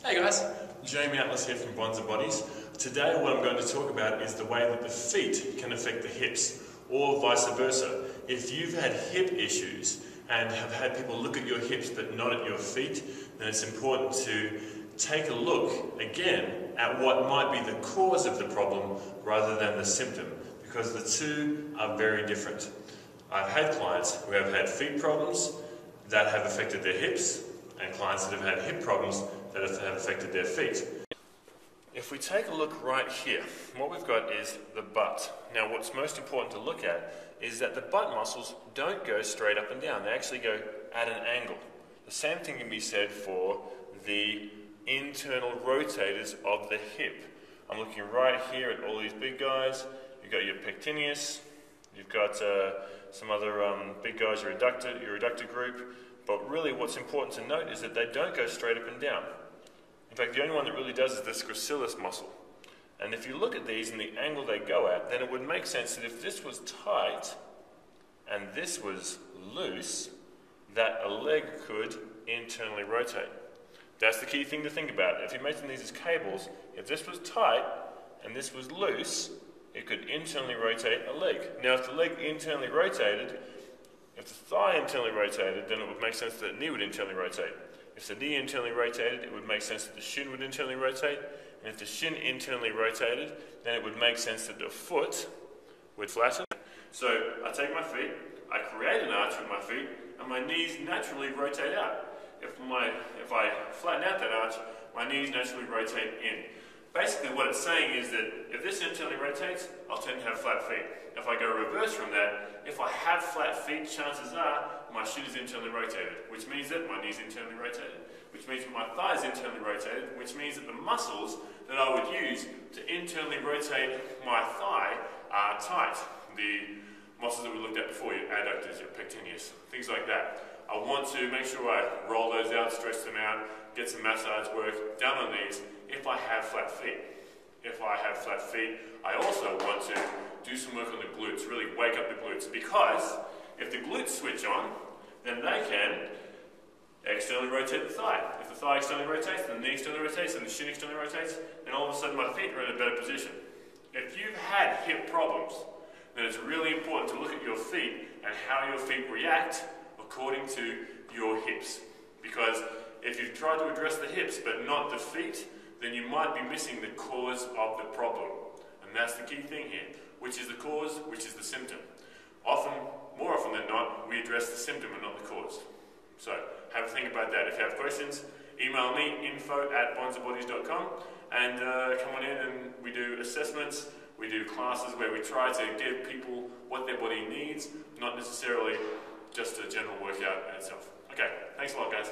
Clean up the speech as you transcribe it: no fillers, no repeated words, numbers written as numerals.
Hey guys, Jamie Atlas here from Bonds and Bodies. Today what I'm going to talk about is the way that the feet can affect the hips, or vice versa. If you've had hip issues and have had people look at your hips but not at your feet, then it's important to take a look again at what might be the cause of the problem rather than the symptom, because the two are very different. I've had clients who have had feet problems that have affected their hips, and clients that have had hip problems that have affected their feet. If we take a look right here, what we've got is the butt. Now what's most important to look at is that the butt muscles don't go straight up and down, they actually go at an angle. The same thing can be said for the internal rotators of the hip. I'm looking right here at all these big guys. You've got your pectineus, you've got some other big guys, your adductor group. But really what's important to note is that they don't go straight up and down. In fact, the only one that really does is this gracilis muscle. And if you look at these and the angle they go at, then it would make sense that if this was tight and this was loose, that a leg could internally rotate. That's the key thing to think about. If you imagine these as cables, if this was tight and this was loose, it could internally rotate a leg. Now if the leg internally rotated, if the thigh internally rotated, then it would make sense that the knee would internally rotate. If the knee internally rotated, it would make sense that the shin would internally rotate. And if the shin internally rotated, then it would make sense that the foot would flatten. So I take my feet, I create an arch with my feet, and my knees naturally rotate out. If I flatten out that arch, my knees naturally rotate in. Basically what it's saying is that if this internally rotates, I'll tend to have flat feet. If I go reverse from that, if I have flat feet, chances are my shin is internally rotated, which means that my knee's internally rotated, which means that my thigh is internally rotated, which means that the muscles that I would use to internally rotate my thigh are tight. The muscles that we looked at before, your adductors, your pectineus, things like that. I want to make sure I roll those out, stretch them out, get some massage work done on these if I have flat feet. If I have flat feet, I also want to do some work on the glutes, really wake up the glutes, because if the glutes switch on, then they can externally rotate the thigh. If the thigh externally rotates, then the knee externally rotates, and the shin externally rotates, then all of a sudden my feet are in a better position. If you've had hip problems, then it's really important to look at your feet and how your feet react according to your hips. Because if you've tried to address the hips but not the feet, then you might be missing the cause of the problem. And that's the key thing here. Which is the cause, which is the symptom. More often than not, we address the symptom and not the cause. So, have a think about that. If you have questions, email me, info@bondsandbodies.com, and come on in and we do assessments, we do classes where we try to give people what their body needs, not necessarily just a general workout in itself. Okay, thanks a lot guys.